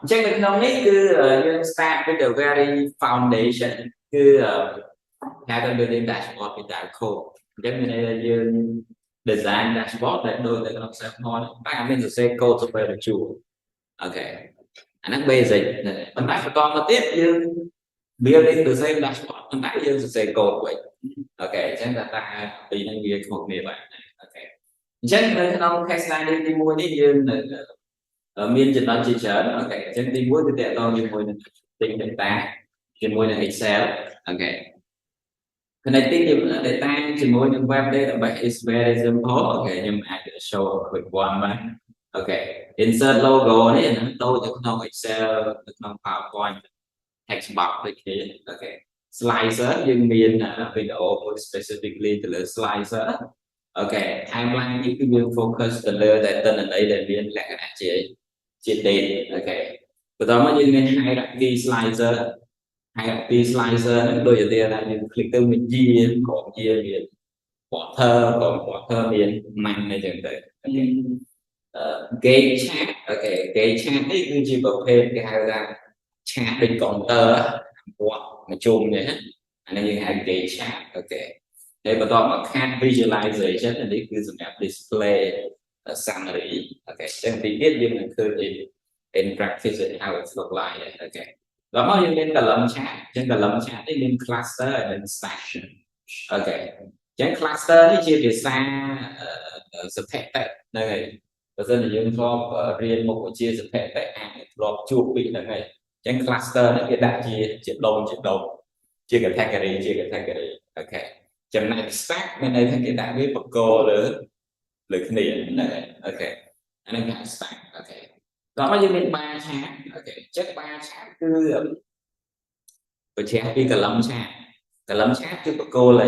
chắc là trong này cứយើង start with the very foundation គឺហៅថា building dashboard ពីដៅ code អញ្ចឹងមានន័យថាយើង design dashboard ដែលដូចនៅក្នុង sample តែអត់មានសរសេរ code ទៅពេលជួរអូខេអាហ្នឹង basic ប៉ុន្តែបន្តមកទៀតយើង building the same dashboard ប៉ុន្តែយើងសរសេរ code វិញអូខេអញ្ចឹងថាតើពីរហ្នឹងវាខុសគ្នាបាទអូខេអញ្ចឹងនៅក្នុង case study ទី1នេះយើងមានចំណុចជាច្រើនអូខេអញ្ចឹងទី1គឺតកតងជាមួយនឹង ទិញ data ជាមួយនឹង Excel អូខេconnecting data ជាមួយនឹង web database is very simple អូខេខ្ញុំអាច show a quick one បាទអូខេ insert logo នេះហ្នឹងដូចនៅក្នុង Excel នៅក្នុង PowerPoint text box ដូចគ្នាអូខេ slicer យើងមានវីដេអូមួយ specifically ទៅលើ slicer អូខេ timeline នេះគឺយើង focus ទៅលើតែទិន្នន័យដែលមានលក្ខណៈជា date អូខេបន្តមកយើងមាន hierarchy slicer hierarchy slicer ហ្នឹងដូចឧទាហរណ៍ថាយើង click ទៅមានជាក្រុមជាមាន quarter ក្រុម quarter មាន month អីចឹងទៅអូខេgauge chart អូខេ gauge chart នេះគឺជាប្រភេទគេហៅថា chart ដូច counter ពួកមួយជុំនេះអានេះយើងហៅ gauge chart អូខេហើយបន្តមក card visualization នេះគឺសម្រាប់ display summary អូខេចឹងទីទៀតយើងនឹងឃើញ in practice how it look like អូខេដល់មកយើងមាន column chart ចឹង column chart នេះមាន cluster និង section អូខេចឹង cluster នេះជាភាសាស្ថិតិហ្នឹងហើយបើសិនជាយើងធ្លាប់រៀនមុខវិជ្ជាស្ថិតិអាចធ្លាប់ជួបពីហ្នឹងហើយចឹង cluster នេះគេដាក់ជាដុំជា category អូខេចំណែក stack មានន័យថាគេដាក់វាបកលលើគ្នាហ្នឹងហើយអូខេអានេះគេហៅ stack អូខេដល់មកយើងមាន bar chart អូខេចឹង bar chart គឺបញ្ជាក់ពី column chart គឺបកល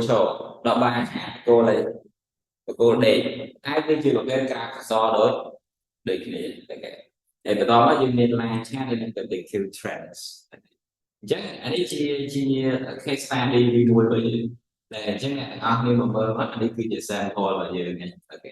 ចូលដល់ bar chart បកលដេកតែវាជាប្រភេទក្រាហ្វិកអក្សរដូចគ្នាអូខេហើយបន្តមកយើងមាន line chart ហើយនឹង predictive trends អញ្ចឹងអានេះជា case study ទី1របស់យើងតែអញ្ចឹងអ្នកទាំងអស់គ្នាមកមើលមកអានេះគឺជា sample របស់យើងអូខេ